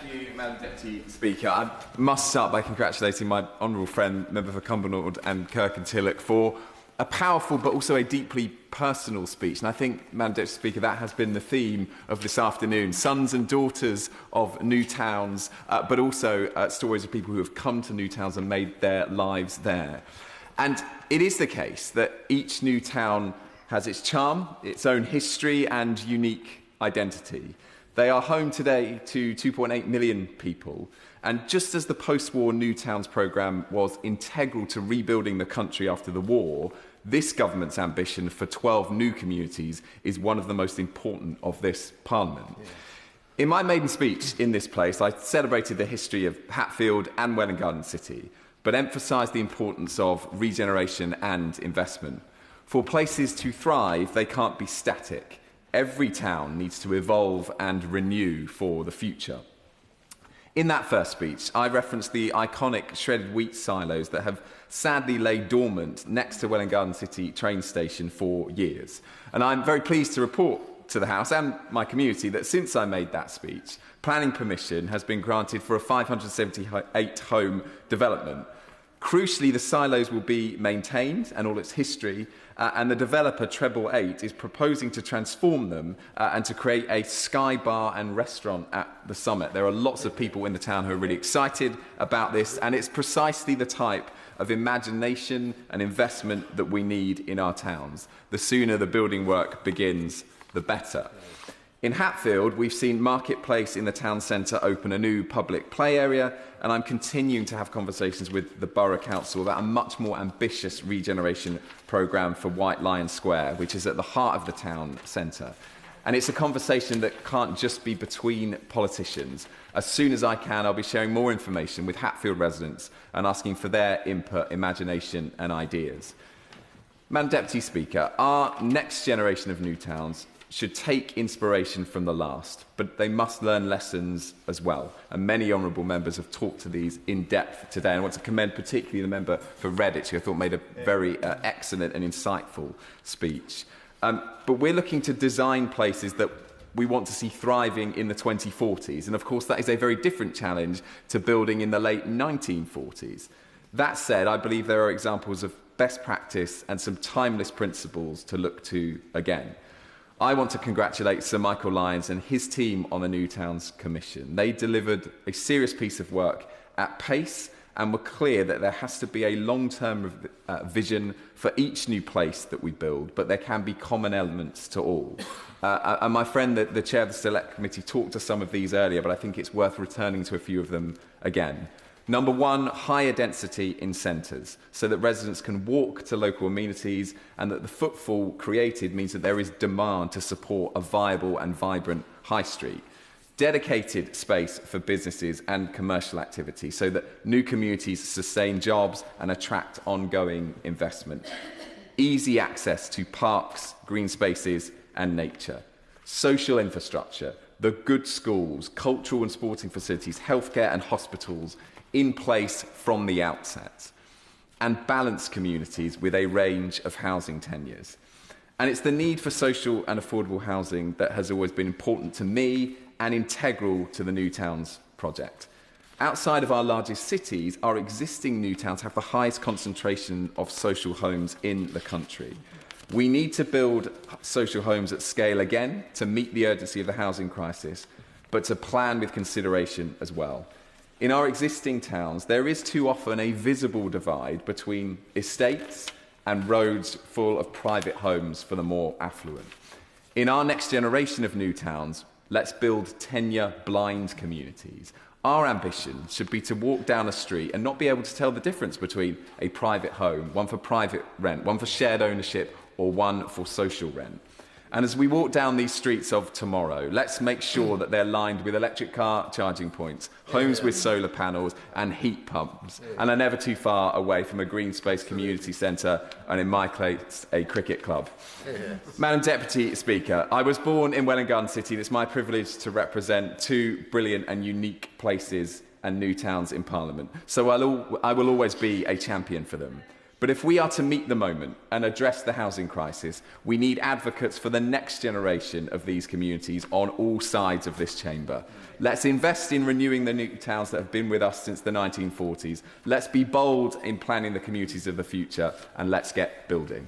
Thank you, Madam Deputy Speaker. I must start by congratulating my honourable friend, Member for Cumbernauld and Kirk-and-Tilloch, for a powerful but also a deeply personal speech. And I think, Madam Deputy Speaker, that has been the theme of this afternoon. Sons and daughters of new towns, but also stories of people who have come to new towns and made their lives there. And it is the case that each new town has its charm, its own history and unique identity. They are home today to 2.8 million people. And just as the post-war New Towns programme was integral to rebuilding the country after the war, this government's ambition for 12 new communities is one of the most important of this Parliament. Yeah. In my maiden speech in this place, I celebrated the history of Hatfield and Welwyn Garden City, but emphasised the importance of regeneration and investment. For places to thrive, they can't be static. Every town needs to evolve and renew for the future. In that first speech, I referenced the iconic shredded wheat silos that have sadly laid dormant next to Welwyn Garden City train station for years. And I'm very pleased to report to the House and my community that since I made that speech, planning permission has been granted for a 578-home development. Crucially, the silos will be maintained and all its history, and the developer Treble 8 is proposing to transform them and to create a sky bar and restaurant at the summit. There are lots of people in the town who are really excited about this, and it's precisely the type of imagination and investment that we need in our towns. The sooner the building work begins, the better. In Hatfield, we've seen Marketplace in the town centre open a new public play area, and I'm continuing to have conversations with the Borough Council about a much more ambitious regeneration programme for White Lion Square, which is at the heart of the town centre. And it's a conversation that can't just be between politicians. As soon as I can, I'll be sharing more information with Hatfield residents and asking for their input, imagination and ideas. Madam Deputy Speaker, our next generation of new towns should take inspiration from the last, but they must learn lessons as well. And many honourable members have talked to these in depth today. And I want to commend particularly the member for Redditch, who I thought made a very excellent and insightful speech. But we're looking to design places that we want to see thriving in the 2040s. And of course, that is a very different challenge to building in the late 1940s. That said, I believe there are examples of best practice and some timeless principles to look to again. I want to congratulate Sir Michael Lyons and his team on the New Towns Commission. They delivered a serious piece of work at pace and were clear that there has to be a long-term vision for each new place that we build, but there can be common elements to all. And my friend, the chair of the Select Committee, talked to some of these earlier, but I think it's worth returning to a few of them again. Number one, higher density in centres, so that residents can walk to local amenities and that the footfall created means that there is demand to support a viable and vibrant high street. Dedicated space for businesses and commercial activity so that new communities sustain jobs and attract ongoing investment. Easy access to parks, green spaces and nature. Social infrastructure, the good schools, cultural and sporting facilities, healthcare and hospitals in place from the outset, and balanced communities with a range of housing tenures. And it's the need for social and affordable housing that has always been important to me and integral to the New Towns project. Outside of our largest cities, our existing new towns have the highest concentration of social homes in the country. We need to build social homes at scale again to meet the urgency of the housing crisis, but to plan with consideration as well. In our existing towns, there is too often a visible divide between estates and roads full of private homes for the more affluent. In our next generation of new towns, let's build tenure-blind communities. Our ambition should be to walk down a street and not be able to tell the difference between a private home, one for private rent, one for shared ownership, or one for social rent. And as we walk down these streets of tomorrow, let's make sure that they're lined with electric car charging points, homes with solar panels and heat pumps, and are never too far away from a green space community centre and, in my case, a cricket club. Madam Deputy Speaker, I was born in Welwyn Garden City, and it's my privilege to represent two brilliant and unique places and new towns in Parliament. So I will always be a champion for them. But if we are to meet the moment and address the housing crisis, we need advocates for the next generation of these communities on all sides of this chamber. Let's invest in renewing the new towns that have been with us since the 1940s. Let's be bold in planning the communities of the future, and let's get building.